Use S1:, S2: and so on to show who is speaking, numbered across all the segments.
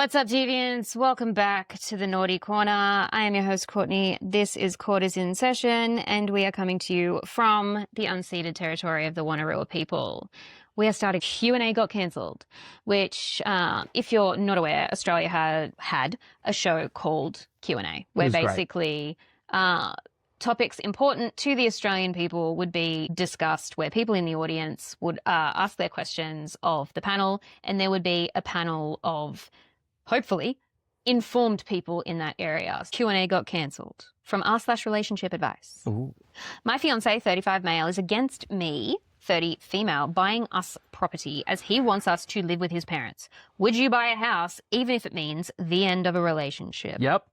S1: What's up, deviants? Welcome back to the Naughty Corner. I am your host, Courtney. This is Court is in Session, and we are coming to you from the unceded territory of the Wanneroo people. We are starting Q&A Got Cancelled, which, if you're not aware, Australia had a show called Q&A, where basically topics important to the Australian people would be discussed, where people in the audience would ask their questions of the panel, and there would be a panel of hopefully informed people in that area. Q&A got cancelled from r/relationship advice.
S2: Ooh.
S1: My fiance, 35 male, is against me, 30 female, buying us property as he wants us to live with his parents. Would you buy a house even if it means the end of a relationship?
S2: Yep.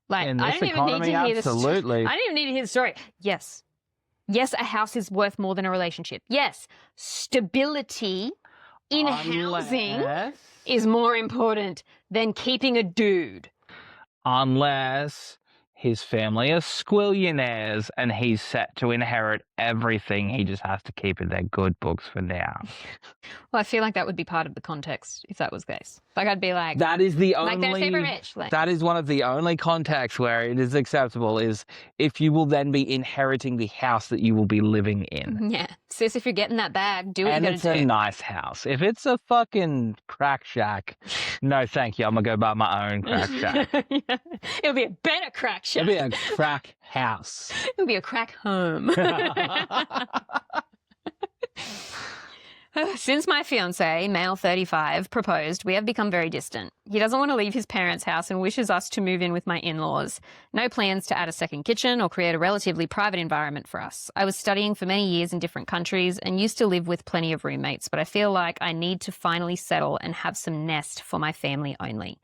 S1: Like,
S2: in
S1: I
S2: this
S1: don't even need to
S2: economy,
S1: hear
S2: absolutely.
S1: I don't even need to hear the story. Yes. Yes, a house is worth more than a relationship. Yes. Stability in housing is more important than keeping a dude.
S2: Unless his family are squillionaires and he's set to inherit everything. He just has to keep in their good books for now.
S1: Well, I feel like that would be part of the context if that was the case. Like, I'd be like,
S2: that is the
S1: like
S2: only,
S1: they're super rich. Like,
S2: that is one of the only contexts where it is acceptable, is if you will then be inheriting the house that you will be living in.
S1: yeah. Sis, if you're getting that bag, do what
S2: And
S1: you gotta
S2: it's
S1: do.
S2: a nice house. If it's a fucking crack shack, no thank you. I'm going to go buy my own crack shack.
S1: Yeah. It'll be a better crack shack.
S2: It'll be a crack house.
S1: It'll be a crack home. Since my fiancé, male 35, proposed, we have become very distant. He doesn't want to leave his parents' house and wishes us to move in with my in-laws. No plans to add a second kitchen or create a relatively private environment for us. I was studying for many years in different countries and used to live with plenty of roommates, but I feel like I need to finally settle and have some nest for my family only.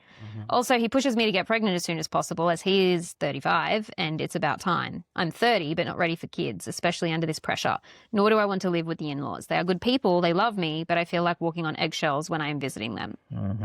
S1: Also, he pushes me to get pregnant as soon as possible, as he is 35 and it's about time. I'm 30 but not ready for kids, especially under this pressure. Nor do I want to live with the in-laws. They are good people, they love me, but I feel like walking on eggshells when I am visiting them.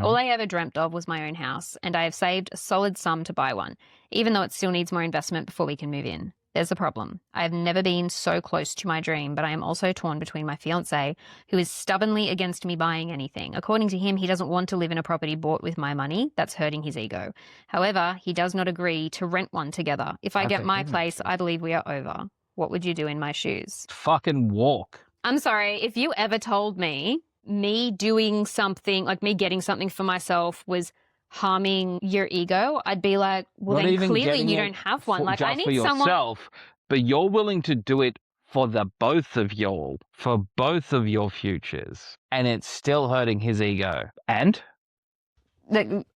S1: All I ever dreamt of was my own house, and I have saved a solid sum to buy one, even though it still needs more investment before we can move in. There's a problem. I have never been so close to my dream, but I am also torn between my fiancé, who is stubbornly against me buying anything. According to him, he doesn't want to live in a property bought with my money. That's hurting his ego. However, he does not agree to rent one together. If I get my place, I believe we are over. What would you do in my shoes?
S2: Fucking walk.
S1: I'm sorry, if you ever told me doing something, like me getting something for myself was harming your ego, I'd be like, well,
S2: Not
S1: then clearly you don't have one. Like,
S2: just
S1: I need
S2: for yourself, but you're willing to do it for the both of y'all, for both of your futures, and it's still hurting his ego. And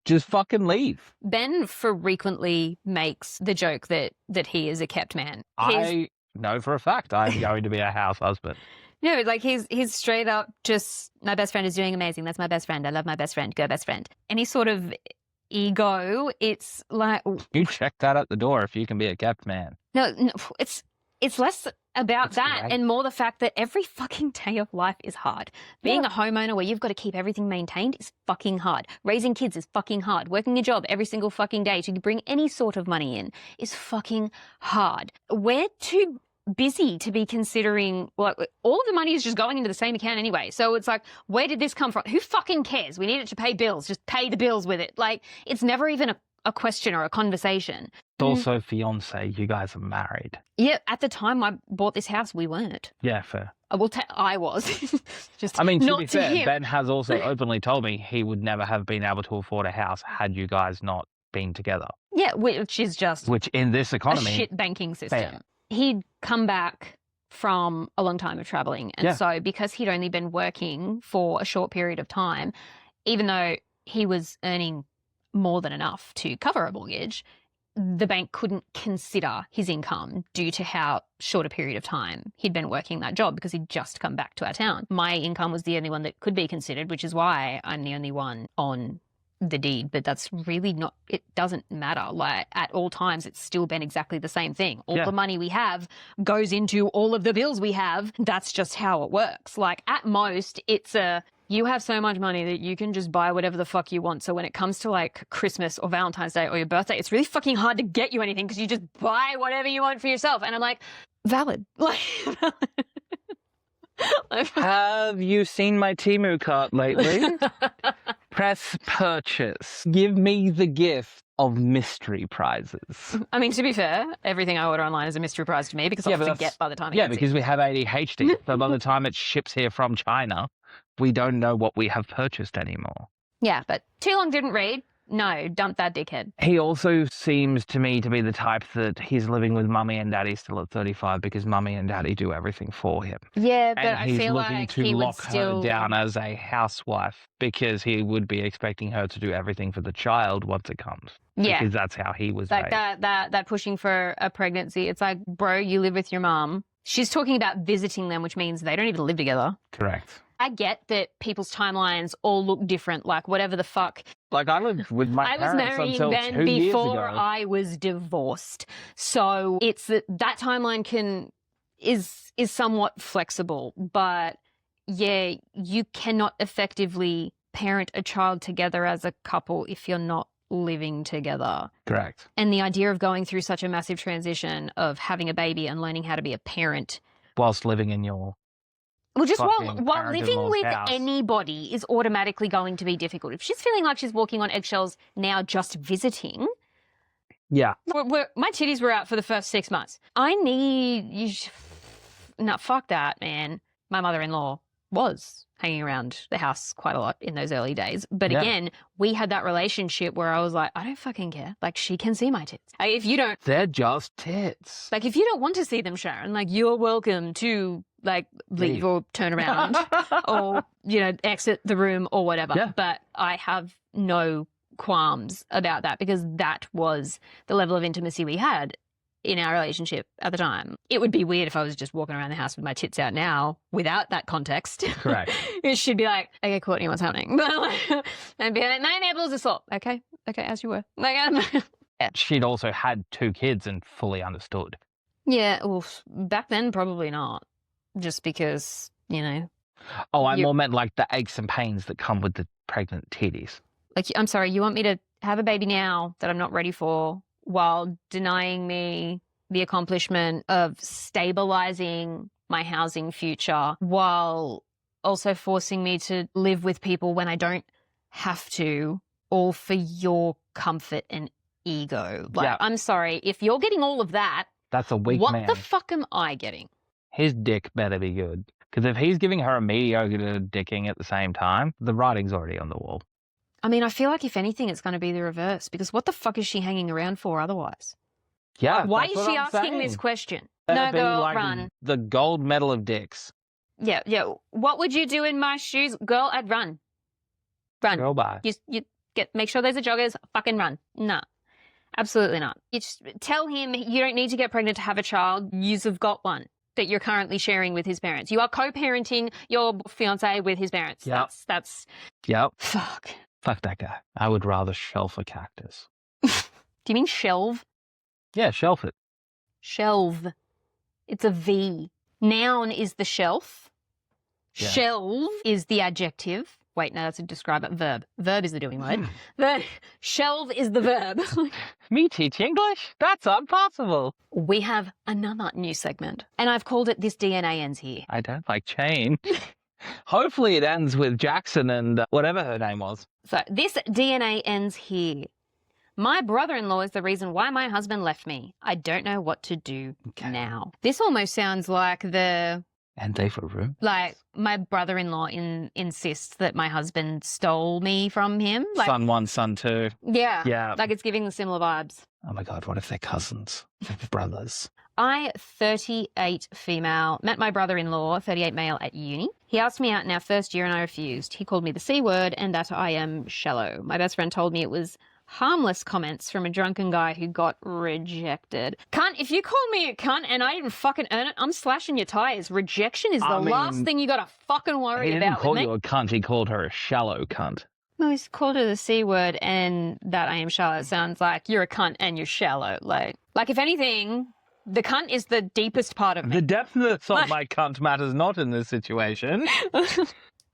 S2: just fucking leave.
S1: Ben frequently makes the joke that he is a kept man.
S2: I know for a fact I'm going to be a house husband.
S1: No, like he's straight up just, my best friend is doing amazing. That's my best friend. I love my best friend. Go best friend. Any sort of ego, it's like,
S2: You check that at the door if you can be a kept man.
S1: No, it's less about
S2: That's
S1: that
S2: great.
S1: and more the fact that every fucking day of life is hard. Being a homeowner where you've got to keep everything maintained is fucking hard. Raising kids is fucking hard. Working a job every single fucking day to bring any sort of money in is fucking hard. We're too busy to be considering, like, all of the money is just going into the same account anyway. So it's like, where did this come from? Who fucking cares? We need it to pay bills. Just pay the bills with it. Like, it's never even a question or a conversation.
S2: It's also fiance. You guys are married.
S1: Yeah, at the time I bought this house, we weren't.
S2: Yeah, fair.
S1: Well, I was. Just
S2: I mean, to
S1: not
S2: be fair,
S1: him.
S2: Ben has also openly told me he would never have been able to afford a house had you guys not been together.
S1: Yeah, which is just
S2: Which in this
S1: a
S2: economy,
S1: shit banking system.
S2: fair.
S1: He'd come back from a long time of traveling. And
S2: Yeah.
S1: so because he'd only been working for a short period of time, even though he was earning more than enough to cover a mortgage, the bank couldn't consider his income due to how short a period of time he'd been working that job, because he'd just come back to our town. My income was the only one that could be considered, which is why I'm the only one on the deed. But that's really not, it doesn't matter. Like, at all times, it's still been exactly the same thing. All the money we have goes into all of the bills we have. That's just how it works. Like, at most, it's you have so much money that you can just buy whatever the fuck you want. So when it comes to like Christmas or Valentine's Day or your birthday, it's really fucking hard to get you anything because you just buy whatever you want for yourself. And I'm like, valid. Like,
S2: Have you seen my Temu cart lately? Press purchase. Give me the gift of mystery prizes.
S1: I mean, to be fair, everything I order online is a mystery prize to me because I'll forget by the time it gets
S2: because
S1: here.
S2: we have ADHD. So by the time it ships here from China, we don't know what we have purchased anymore.
S1: Yeah, but too long didn't read. No, dump that dickhead.
S2: He also seems to me to be the type that he's living with mummy and daddy still at 35 because mummy and daddy do everything for him.
S1: Yeah, but
S2: And
S1: I
S2: he's
S1: feel
S2: looking
S1: like
S2: to
S1: he would
S2: lock
S1: still
S2: her down as a housewife because he would be expecting her to do everything for the child once it comes.
S1: Yeah.
S2: Because that's how he was
S1: like
S2: raised.
S1: that pushing for a pregnancy. It's like, bro, you live with your mum. She's talking about visiting them, which means they don't even live together.
S2: Correct.
S1: I get that people's timelines all look different, like whatever the fuck.
S2: Like, I lived with my
S1: I was
S2: parents
S1: marrying
S2: until
S1: Ben
S2: 2 years
S1: before
S2: ago.
S1: I was divorced. So it's that timeline is somewhat flexible, but yeah, you cannot effectively parent a child together as a couple if you're not living together.
S2: Correct.
S1: And the idea of going through such a massive transition of having a baby and learning how to be a parent.
S2: Whilst living in your...
S1: Well, just while
S2: fucking
S1: living
S2: parent-in-law's
S1: with
S2: house.
S1: anybody is automatically going to be difficult. If she's feeling like she's walking on eggshells now just visiting.
S2: Yeah.
S1: My titties were out for the first 6 months. I need you. No, fuck that, man. My mother-in-law was hanging around the house quite a lot in those early days. But
S2: Yeah.
S1: again, we had that relationship where I was like, I don't fucking care. Like, she can see my tits. Like, if you don't,
S2: They're just tits.
S1: like, if you don't want to see them, Sharon, like, you're welcome to, like, leave or turn around or, you know, exit the room or whatever.
S2: Yeah.
S1: But I have no qualms about that because that was the level of intimacy we had in our relationship at the time. It would be weird if I was just walking around the house with my tits out now without that context.
S2: Correct.
S1: She'd be like, okay, Courtney, what's happening? And be like, my nipples are sore. Okay, as you were. Like,
S2: She'd also had 2 kids and fully understood.
S1: yeah, well, back then, probably not. Just because, you know.
S2: Oh, I more meant like the aches and pains that come with the pregnant titties.
S1: Like, I'm sorry, you want me to have a baby now that I'm not ready for while denying me the accomplishment of stabilizing my housing future while also forcing me to live with people when I don't have to, all for your comfort and ego. Like,
S2: Yeah.
S1: I'm sorry, if you're getting all of that,
S2: That's a weak
S1: what
S2: man.
S1: the fuck am I getting?
S2: His dick better be good. Because if he's giving her a mediocre dicking at the same time, the writing's already on the wall.
S1: I mean, I feel like if anything, it's going to be the reverse because what the fuck is she hanging around for otherwise?
S2: Yeah.
S1: Why
S2: that's
S1: is
S2: what
S1: she
S2: I'm
S1: asking this
S2: saying.
S1: question?
S2: Better
S1: No,
S2: be
S1: girl,
S2: like
S1: run.
S2: The gold medal of dicks.
S1: Yeah. What would you do in my shoes? Girl, I'd run. Run.
S2: Girl, bye.
S1: You make sure there's a joggers, fucking run. No. Absolutely not. You just tell him you don't need to get pregnant to have a child. You've got one that you're currently sharing with his parents. You are co-parenting your fiance with his parents.
S2: Yep.
S1: That's
S2: Yep.
S1: fuck.
S2: Fuck that guy. I would rather shelf a cactus.
S1: Do you mean shelve?
S2: Yeah, shelf it.
S1: Shelve. It's a V. Noun is the shelf.
S2: Yeah.
S1: Shelve is the adjective. Wait, no, that's a describe it. Verb. Verb is the doing word. The shelve is the verb.
S2: Me teach English? That's impossible.
S1: We have another new segment, and I've called it This DNA Ends Here.
S2: I don't like change. Hopefully it ends with Jackson and whatever her name was.
S1: So, this DNA ends here. My brother-in-law is the reason why my husband left me. I don't know what to do now. This almost sounds like
S2: And they for room.
S1: like my brother-in-law insists that my husband stole me from him. Like,
S2: Son 1, son 2.
S1: yeah.
S2: Yeah.
S1: Like it's giving similar vibes.
S2: Oh my God, what if they're cousins? Brothers.
S1: I, 38 female, met my brother-in-law, 38 male, at uni. He asked me out in our first year and I refused. He called me the C word and that I am shallow. My best friend told me it was harmless comments from a drunken guy who got rejected. Cunt, if you call me a cunt and I didn't fucking earn it, I'm slashing your tires. Rejection is the last thing you gotta fucking worry
S2: He
S1: about.
S2: didn't call
S1: with
S2: you
S1: me.
S2: a cunt, he called her a shallow cunt.
S1: Well, he's called her the C word and that I am shallow sounds like you're a cunt and you're shallow. Like if anything, the cunt is the deepest part of me.
S2: The depthness of my cunt matters not in this situation.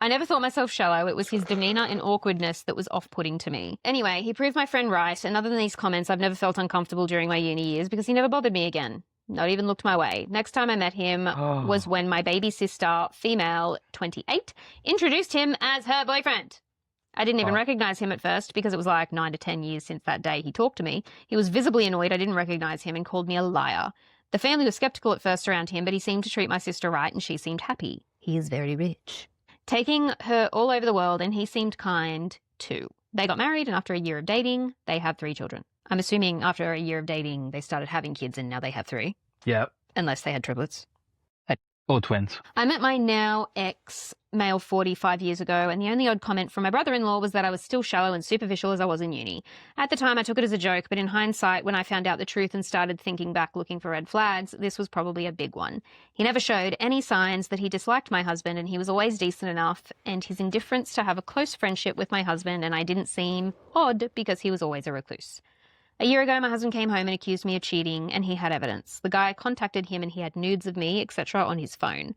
S1: I never thought myself shallow. It was his demeanour and awkwardness that was off-putting to me. Anyway, he proved my friend right, and other than these comments, I've never felt uncomfortable during my uni years because he never bothered me again. Not even looked my way. Next time I met him was when my baby sister, female, 28, introduced him as her boyfriend. I didn't even recognize him at first because it was like 9 to 10 years since that day he talked to me. He was visibly annoyed I didn't recognize him and called me a liar. The family was skeptical at first around him, but he seemed to treat my sister right and she seemed happy. He is very rich. Taking her all over the world, and he seemed kind too. They got married, and after a year of dating, they have 3 children. I'm assuming after a year of dating, they started having kids and now they have 3.
S2: Yep.
S1: Unless they had triplets.
S2: Or twins.
S1: I met my now ex, male 45 years ago, and the only odd comment from my brother-in-law was that I was still shallow and superficial as I was in uni. At the time, I took it as a joke, but in hindsight, when I found out the truth and started thinking back looking for red flags, this was probably a big one. He never showed any signs that he disliked my husband, and he was always decent enough, and his indifference to have a close friendship with my husband, and I didn't seem odd because he was always a recluse. A year ago, my husband came home and accused me of cheating, and he had evidence. The guy contacted him and he had nudes of me, etc. on his phone.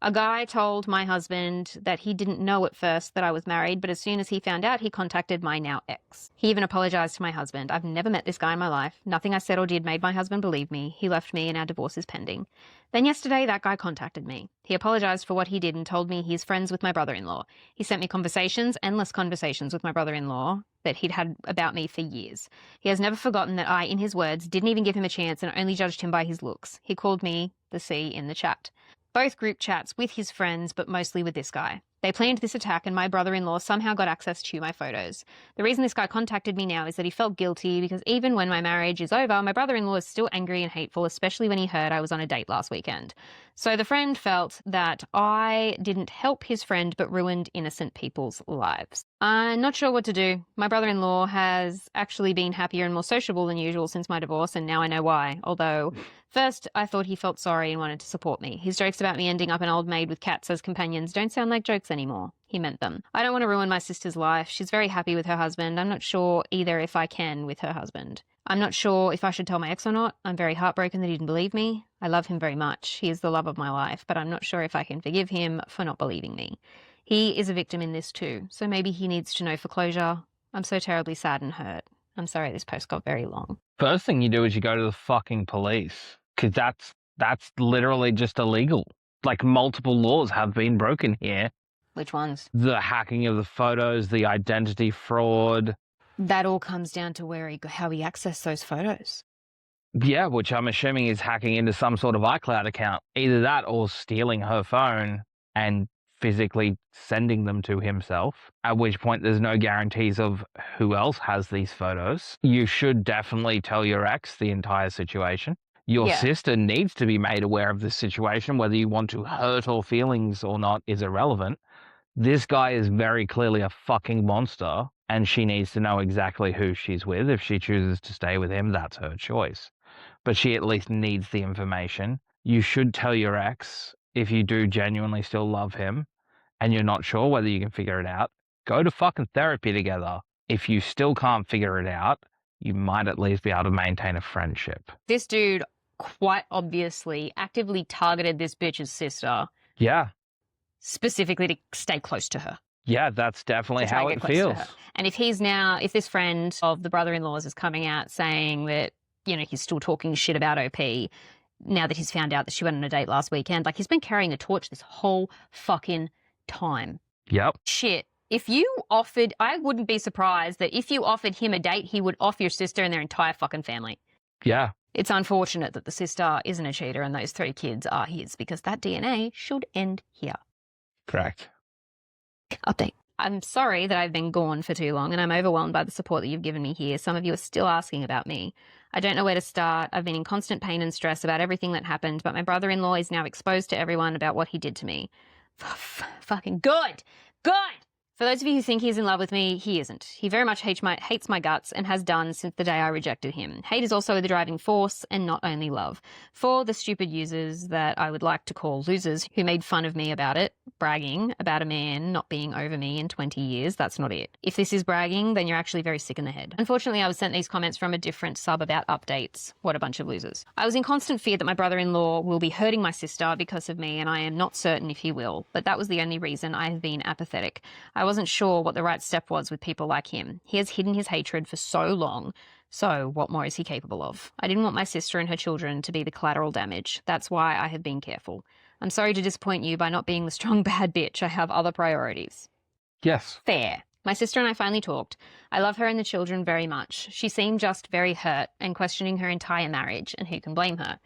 S1: A guy told my husband that he didn't know at first that I was married, but as soon as he found out, he contacted my now ex. He even apologized to my husband. I've never met this guy in my life. Nothing I said or did made my husband believe me. He left me and our divorce is pending. Then yesterday, that guy contacted me. He apologized for what he did and told me he's friends with my brother-in-law. He sent me conversations, endless conversations with my brother-in-law that he'd had about me for years. He has never forgotten that I, in his words, didn't even give him a chance and only judged him by his looks. He called me the C in the chat. Both group chats with his friends, but mostly with this guy. They planned this attack and my brother-in-law somehow got access to my photos. The reason this guy contacted me now is that he felt guilty because even when my marriage is over, my brother-in-law is still angry and hateful, especially when he heard I was on a date last weekend. So the friend felt that I didn't help his friend but ruined innocent people's lives. I'm not sure what to do. My brother-in-law has actually been happier and more sociable than usual since my divorce, and now I know why. Although, first, I thought he felt sorry and wanted to support me. His jokes about me ending up an old maid with cats as companions don't sound like jokes anymore. He meant them. I don't want to ruin my sister's life. She's very happy with her husband. I'm not sure either if I can with her husband. I'm not sure if I should tell my ex or not. I'm very heartbroken that he didn't believe me. I love him very much. He is the love of my life, but I'm not sure if I can forgive him for not believing me. He is a victim in this too, so maybe he needs to know for closure. I'm so terribly sad and hurt. I'm sorry this post got very long.
S2: First thing you do is you go to the fucking police, because that's literally just illegal. Like, multiple laws have been broken here.
S1: Which ones?
S2: The hacking of the photos, the identity fraud.
S1: That all comes down to how he accessed those photos.
S2: Yeah, which I'm assuming is hacking into some sort of iCloud account. Either that or stealing her phone and physically sending them to himself, at which point there's no guarantees of who else has these photos. You should definitely tell your ex the entire situation. Your sister needs to be made aware of this situation. Whether you want to hurt her feelings or not is irrelevant. This guy is very clearly a fucking monster, and she needs to know exactly who she's with. If she chooses to stay with him, that's her choice. But she at least needs the information. You should tell your ex if you do genuinely still love him and you're not sure whether you can figure it out. Go to fucking therapy together. If you still can't figure it out, you might at least be able to maintain a friendship.
S1: This dude quite obviously actively targeted this bitch's sister.
S2: Yeah.
S1: Specifically to stay close to her.
S2: Yeah, that's definitely how it feels.
S1: And if this friend of the brother-in-law's is coming out saying that, he's still talking shit about OP now that he's found out that she went on a date last weekend, like, he's been carrying a torch this whole fucking time.
S2: Yep.
S1: Shit. I wouldn't be surprised that if you offered him a date, he would off your sister and their entire fucking family.
S2: Yeah.
S1: It's unfortunate that the sister isn't a cheater and those 3 kids are his, because that DNA should end here.
S2: Correct.
S1: Update. I'm sorry that I've been gone for too long and I'm overwhelmed by the support that you've given me here. Some of you are still asking about me. I don't know where to start. I've been in constant pain and stress about everything that happened, but my brother-in-law is now exposed to everyone about what he did to me. Fucking good. Good. For those of you who think he's in love with me, he isn't. He very much hates my guts and has done since the day I rejected him. Hate is also the driving force and not only love. For the stupid users that I would like to call losers who made fun of me about it, bragging about a man not being over me in 20 years, that's not it. If this is bragging, then you're actually very sick in the head. Unfortunately, I was sent these comments from a different sub about updates. What a bunch of losers. I was in constant fear that my brother-in-law will be hurting my sister because of me, and I am not certain if he will. But that was the only reason I have been apathetic. I wasn't sure what the right step was with people like him. He has hidden his hatred for so long. So what more is he capable of? I didn't want my sister and her children to be the collateral damage. That's why I have been careful. I'm sorry to disappoint you by not being the strong bad bitch. I have other priorities.
S2: Yes.
S1: Fair. My sister and I finally talked. I love her and the children very much. She seemed just very hurt and questioning her entire marriage, and who can blame her?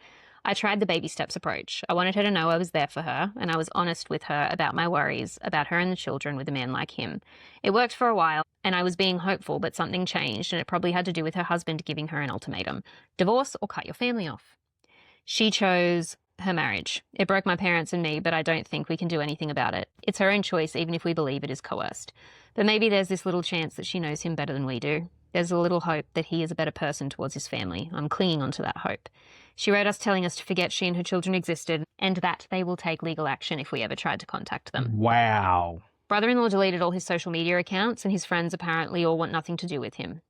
S1: I tried the baby steps approach. I wanted her to know I was there for her, and I was honest with her about my worries about her and the children with a man like him. It worked for a while, and I was being hopeful, but something changed, and it probably had to do with her husband giving her an ultimatum. Divorce or cut your family off. She chose her marriage. It broke my parents and me, but I don't think we can do anything about it. It's her own choice, even if we believe it is coerced. But maybe there's this little chance that she knows him better than we do. There's a little hope that he is a better person towards his family. I'm clinging onto that hope. She wrote us telling us to forget she and her children existed and that they will take legal action if we ever tried to contact them.
S2: Wow.
S1: Brother-in-law deleted all his social media accounts, and his friends apparently all want nothing to do with him.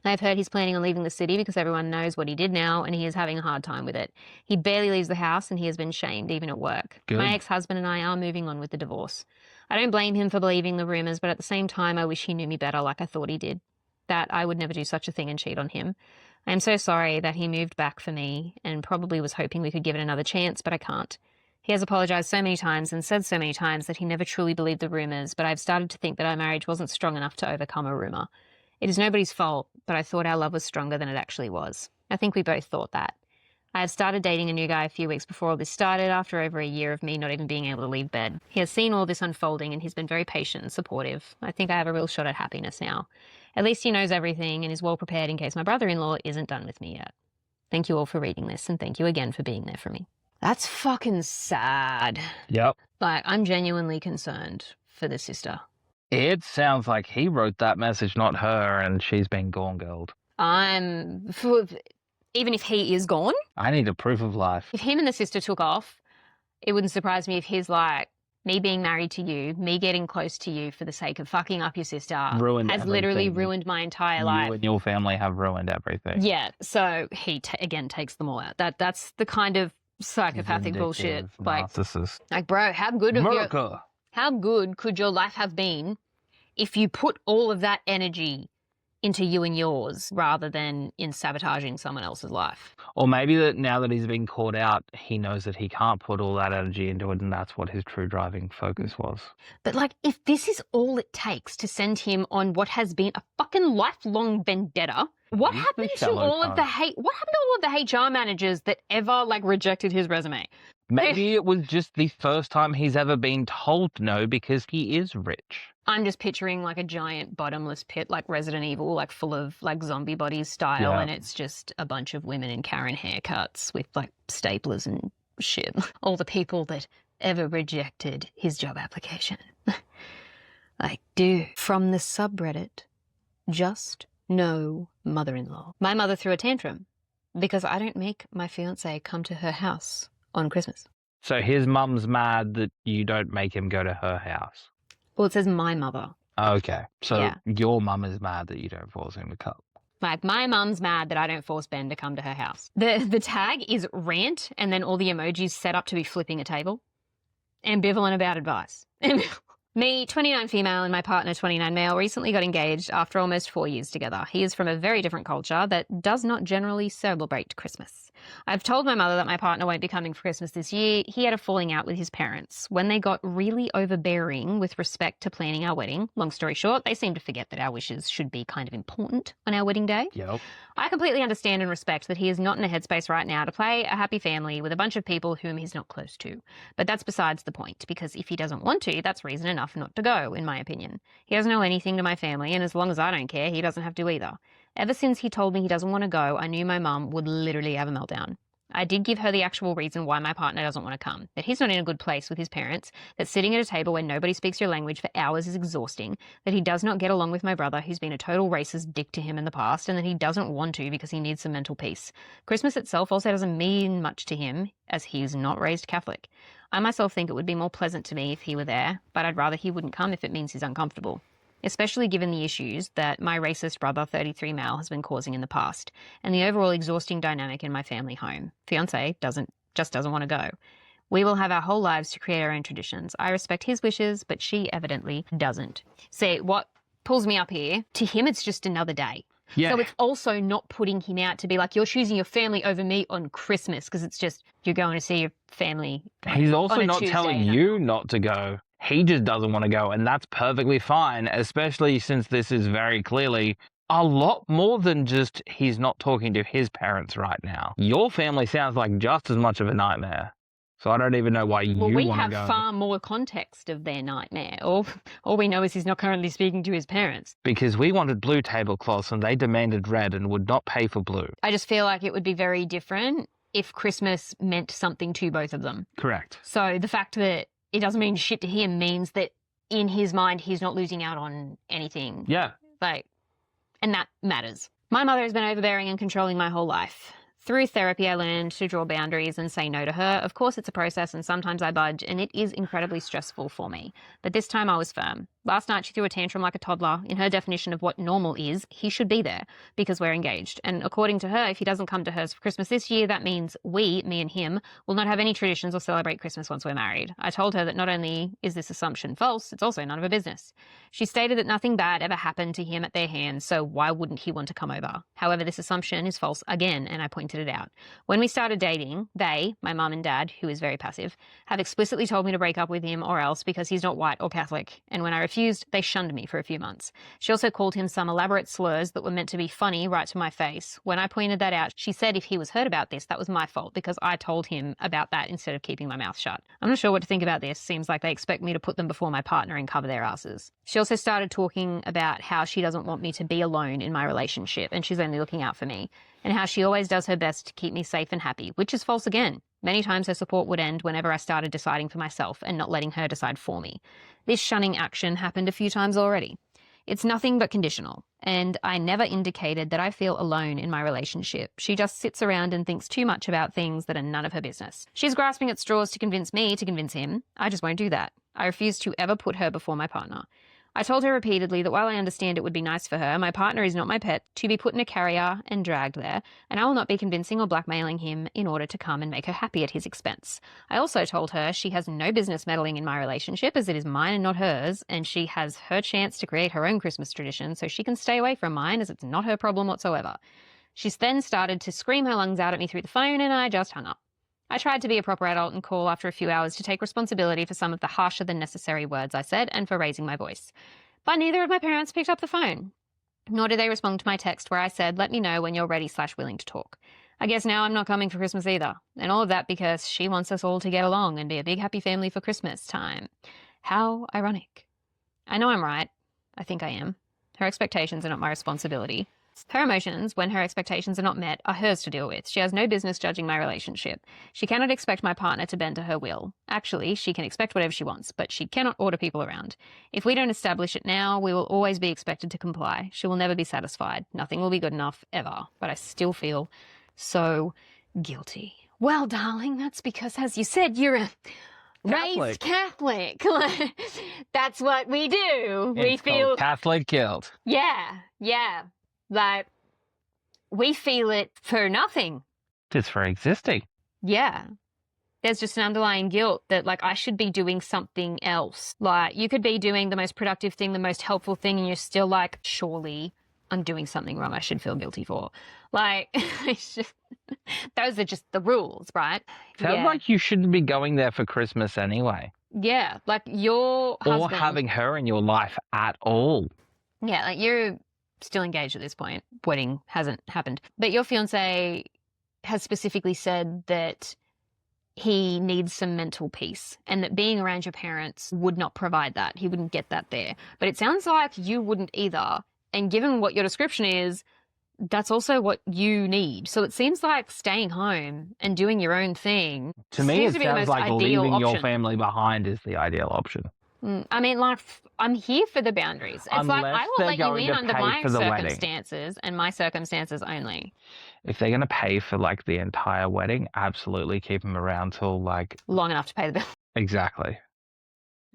S1: I've heard he's planning on leaving the city because everyone knows what he did now, and he is having a hard time with it. He barely leaves the house, and he has been shamed, even at work.
S2: Good.
S1: My ex-husband and I are moving on with the divorce. I don't blame him for believing the rumours, but at the same time, I wish he knew me better like I thought he did. That I would never do such a thing and cheat on him. I am so sorry that he moved back for me and probably was hoping we could give it another chance, but I can't. He has apologised so many times and said so many times that he never truly believed the rumours, but I've started to think that our marriage wasn't strong enough to overcome a rumour. It is nobody's fault, but I thought our love was stronger than it actually was. I think we both thought that. I had started dating a new guy a few weeks before all this started, after over a year of me not even being able to leave bed. He has seen all this unfolding and he's been very patient and supportive. I think I have a real shot at happiness now. At least he knows everything and is well prepared in case my brother-in-law isn't done with me yet. Thank you all for reading this, and thank you again for being there for me. That's fucking sad.
S2: Yep.
S1: Like, I'm genuinely concerned for the sister.
S2: It sounds like he wrote that message, not her, and she's been gone girled.
S1: Even if he is gone,
S2: I need a proof of life.
S1: if him and the sister took off, it wouldn't surprise me if he's like, me being married to you, me getting close to you for the sake of fucking up your sister,
S2: Ruined
S1: has
S2: everything.
S1: literally ruined my entire life.
S2: You and your family have ruined everything.
S1: Yeah, so he again takes them all out. That's the kind of psychopathic bullshit.
S2: Narcissist.
S1: Like, bro, how good could your life have been if you put all of that energy into you and yours rather than in sabotaging someone else's life?
S2: Or maybe that now that he's been caught out, he knows that he can't put all that energy into it, and that's what his true driving focus was.
S1: But, like, if this is all it takes to send him on what has been a fucking lifelong vendetta, what happened to all of the hate? What happened to all of the HR managers that ever, like, rejected his resume?
S2: Maybe it was just the first time he's ever been told no because he is rich.
S1: I'm just picturing like a giant bottomless pit, like Resident Evil, like full of like zombie bodies style,
S2: Yeah.
S1: and it's just a bunch of women in Karen haircuts with like staplers and shit. All the people that ever rejected his job application. Like, dude, from the subreddit, just no mother-in-law. My mother threw a tantrum because I don't make my fiancé come to her house on Christmas.
S2: So his mum's mad that you don't make him go to her house.
S1: Well, it says my mother.
S2: Okay. So
S1: Yeah.
S2: your mum is mad that you don't force him to come.
S1: Like, my mum's mad that I don't force Ben to come to her house. The tag is rant, and then all the emojis set up to be flipping a table. Ambivalent about advice. Me, 29 female, and my partner, 29 male, recently got engaged after almost 4 years together. He is from a very different culture that does not generally celebrate Christmas. I've told my mother that my partner won't be coming for Christmas this year. He had a falling out with his parents when they got really overbearing with respect to planning our wedding. Long story short, they seem to forget that our wishes should be kind of important on our wedding day.
S2: Yep.
S1: I completely understand and respect that he is not in a headspace right now to play a happy family with a bunch of people whom he's not close to. But that's besides the point, because if he doesn't want to, that's reason enough not to go, in my opinion. He doesn't owe anything to my family, and as long as I don't care, he doesn't have to either. Ever since he told me he doesn't want to go, I knew my mum would literally have a meltdown. I did give her the actual reason why my partner doesn't want to come, that he's not in a good place with his parents, that sitting at a table where nobody speaks your language for hours is exhausting, that he does not get along with my brother who's been a total racist dick to him in the past, and that he doesn't want to because he needs some mental peace. Christmas itself also doesn't mean much to him, as he is not raised Catholic. I myself think it would be more pleasant to me if he were there, but I'd rather he wouldn't come if it means he's uncomfortable. Especially given the issues that my racist brother, 33 male, has been causing in the past, and the overall exhausting dynamic in my family home. Fiancé just doesn't want to go. We will have our whole lives to create our own traditions. I respect his wishes, but she evidently doesn't. See, what pulls me up here, to him it's just another day.
S2: Yeah.
S1: So it's also not putting him out to be like, you're choosing your family over me on Christmas, because it's just, you're going to see your family.
S2: He's also
S1: on a
S2: not
S1: Tuesday
S2: telling
S1: night.
S2: you not to go. He just doesn't want to go, and that's perfectly fine, especially since this is very clearly a lot more than just he's not talking to his parents right now. Your family sounds like just as much of a nightmare. So I don't even know why you want to go.
S1: Well, we have far more context of their nightmare. All we know is he's not currently speaking to his parents.
S2: Because we wanted blue tablecloths and they demanded red and would not pay for blue.
S1: I just feel like it would be very different if Christmas meant something to both of them.
S2: Correct.
S1: So the fact that it doesn't mean shit to him means that in his mind he's not losing out on anything.
S2: Yeah.
S1: And that matters. My mother has been overbearing and controlling my whole life. Through therapy, I learned to draw boundaries and say no to her. Of course, it's a process and sometimes I budge, and it is incredibly stressful for me. But this time I was firm. Last night, she threw a tantrum like a toddler. In her definition of what normal is, he should be there because we're engaged. And according to her, if he doesn't come to hers for Christmas this year, that means we, me and him, will not have any traditions or celebrate Christmas once we're married. I told her that not only is this assumption false, it's also none of her business. She stated that nothing bad ever happened to him at their hands, so why wouldn't he want to come over? However, this assumption is false again, and I pointed it out. When we started dating, they, my mum and dad, who is very passive, have explicitly told me to break up with him or else because he's not white or Catholic, and when I refused, they shunned me for a few months. She also called him some elaborate slurs that were meant to be funny right to my face. When I pointed that out, she said if he was hurt about this, that was my fault because I told him about that instead of keeping my mouth shut. I'm not sure what to think about this. Seems like they expect me to put them before my partner and cover their asses. She also started talking about how she doesn't want me to be alone in my relationship and she's only looking out for me, and how she always does her best to keep me safe and happy, which is false again. Many times her support would end whenever I started deciding for myself and not letting her decide for me. This shunning action happened a few times already. It's nothing but conditional, and I never indicated that I feel alone in my relationship. She just sits around and thinks too much about things that are none of her business. She's grasping at straws to convince me to convince him. I just won't do that. I refuse to ever put her before my partner. I told her repeatedly that while I understand it would be nice for her, my partner is not my pet to be put in a carrier and dragged there, and I will not be convincing or blackmailing him in order to come and make her happy at his expense. I also told her she has no business meddling in my relationship as it is mine and not hers, and she has her chance to create her own Christmas tradition so she can stay away from mine as it's not her problem whatsoever. She then started to scream her lungs out at me through the phone and I just hung up. I tried to be a proper adult and call after a few hours to take responsibility for some of the harsher than necessary words I said and for raising my voice. But neither of my parents picked up the phone, nor did they respond to my text where I said, let me know when you're ready/willing to talk. I guess now I'm not coming for Christmas either. And all of that because she wants us all to get along and be a big happy family for Christmas time. How ironic. I know I'm right. I think I am. Her expectations are not my responsibility. Her emotions, when her expectations are not met, are hers to deal with. She has no business judging my relationship. She cannot expect my partner to bend to her will. Actually, she can expect whatever she wants, but she cannot order people around. If we don't establish it now, we will always be expected to comply. She will never be satisfied. Nothing will be good enough, ever. But I still feel so guilty. Well, darling, that's because, as you said, you're a raised Catholic. That's what we do.
S2: We feel Catholic guilt.
S1: Yeah. Like, we feel it for nothing.
S2: Just for existing.
S1: Yeah. There's just an underlying guilt that, like, I should be doing something else. Like, you could be doing the most productive thing, the most helpful thing, and you're still like, surely I'm doing something wrong I should feel guilty for. Like, it's just, those are just the rules, right?
S2: Sounds like you shouldn't be going there for Christmas anyway.
S1: Yeah, like your husband...
S2: Or having her in your life at all.
S1: Yeah, like you're still engaged at this point. Wedding hasn't happened. But your fiancé has specifically said that he needs some mental peace and that being around your parents would not provide that. He wouldn't get that there. But it sounds like you wouldn't either. And given what your description is, that's also what you need. So it seems like staying home and doing your own thing.
S2: To me, it sounds like leaving your family behind is the ideal option.
S1: I mean, like, I'm here for the boundaries. It's like, I will let you in under my circumstances and my circumstances only.
S2: If they're going to pay for, like, the entire wedding, absolutely keep them around till, like...
S1: long enough to pay the bill.
S2: Exactly.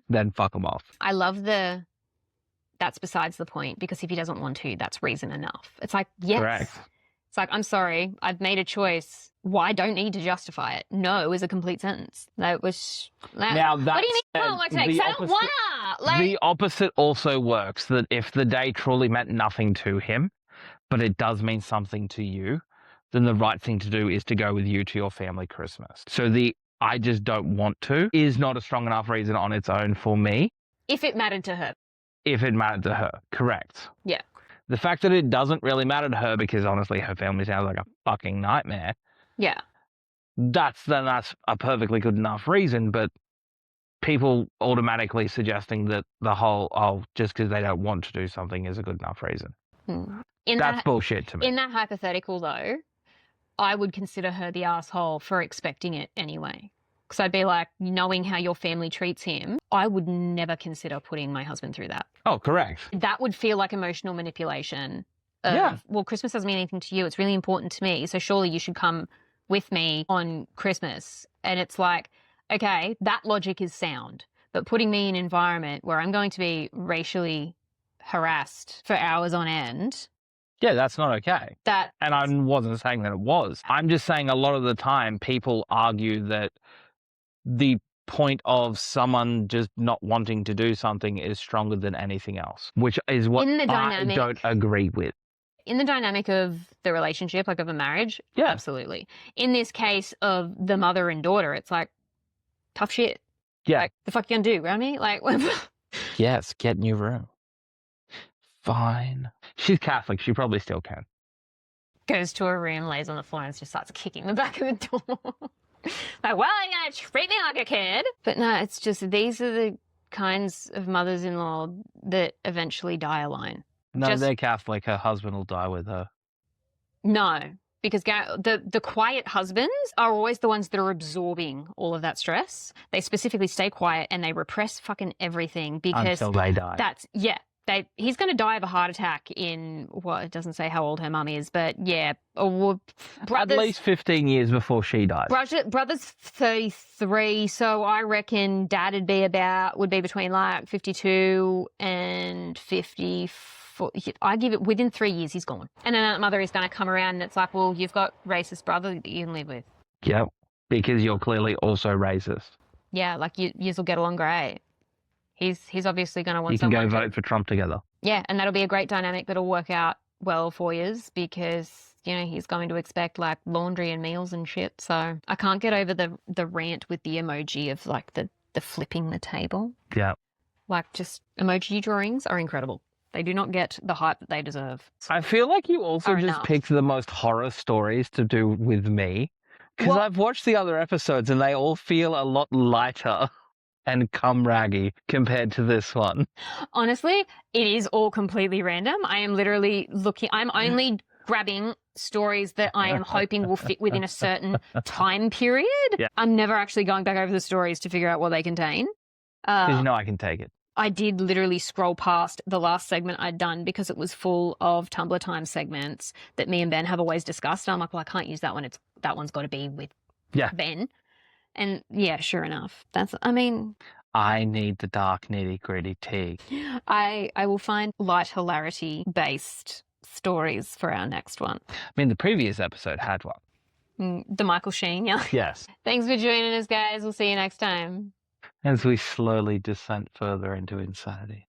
S2: Then fuck them off.
S1: I love that's besides the point, because if he doesn't want to, that's reason enough. It's like, yes. Correct. It's like, I'm sorry, I've made a choice. Why? I don't need to justify it. No is a complete sentence. That was...
S2: Now,
S1: what do you mean you don't like today? Because I don't wanna! Like...
S2: The opposite also works, that if the day truly meant nothing to him, but it does mean something to you, then the right thing to do is to go with you to your family Christmas. So the I just don't want to is not a strong enough reason on its own for me.
S1: If it mattered to her.
S2: If it mattered to her, correct.
S1: Yeah.
S2: The fact that it doesn't really matter to her because honestly her family sounds like a fucking nightmare.
S1: Yeah.
S2: That's a perfectly good enough reason, but people automatically suggesting that the whole, just because they don't want to do something is a good enough reason. That's bullshit to me.
S1: In that hypothetical, though, I would consider her the asshole for expecting it anyway. Because I'd be like, knowing how your family treats him, I would never consider putting my husband through that.
S2: Oh, correct.
S1: That would feel like emotional manipulation. Well, Christmas doesn't mean anything to you. It's really important to me. So surely you should come with me on Christmas. And it's like, okay, that logic is sound. But putting me in an environment where I'm going to be racially harassed for hours on end.
S2: Yeah, that's not okay. And I wasn't saying that it was. I'm just saying a lot of the time people argue that the point of someone just not wanting to do something is stronger than anything else, which is what I don't agree with.
S1: In the dynamic of the relationship, like of a marriage,
S2: yeah,
S1: absolutely. In this case of the mother and daughter, it's like, tough shit.
S2: Yeah.
S1: Like, the fuck you gonna do, around me? Like,
S2: yes, get in your room. Fine. She's Catholic. She probably still can.
S1: Goes to her room, lays on the floor, and just starts kicking the back of the door. Like, well, you're going to treat me like a kid. But no, it's just these are the kinds of mothers-in-law that eventually die alone.
S2: No, they're Catholic. Her husband will die with her.
S1: No, because the quiet husbands are always the ones that are absorbing all of that stress. They specifically stay quiet and they repress fucking everything because
S2: until they die.
S1: He's going to die of a heart attack in, it doesn't say how old her mum is, but yeah.
S2: At least 15 years before she died.
S1: Brother's 33, so I reckon dad would be between like 52 and 54. I give it within 3 years, he's gone. And then that mother is going to come around and it's like, well, you've got racist brother that you can live with.
S2: Yep, because you're clearly also racist.
S1: Yeah, like you'll get along great. He's obviously going to want
S2: you can go vote for Trump together.
S1: Yeah, and that'll be a great dynamic that'll work out well for yous because, he's going to expect like laundry and meals and shit. So I can't get over the rant with the emoji of like the flipping the table.
S2: Yeah.
S1: Like just emoji drawings are incredible. They do not get the hype that they deserve.
S2: I feel like you also just picked the most horror stories to do with me because I've watched the other episodes and they all feel a lot lighter and cum-raggy compared to this one.
S1: Honestly, it is all completely random. I am literally I'm only grabbing stories that I am hoping will fit within a certain time period.
S2: Yeah.
S1: I'm never actually going back over the stories to figure out what they contain.
S2: Because I can take it.
S1: I did literally scroll past the last segment I'd done because it was full of Tumblr Time segments that me and Ben have always discussed. And I'm like, well, I can't use that one. That one's got to be with Ben. And yeah, sure enough.
S2: I need the dark nitty-gritty tea.
S1: I will find light hilarity-based stories for our next one.
S2: The previous episode had one.
S1: The Michael Sheen, yeah.
S2: Yes.
S1: Thanks for joining us, guys. We'll see you next time.
S2: As we slowly descend further into insanity.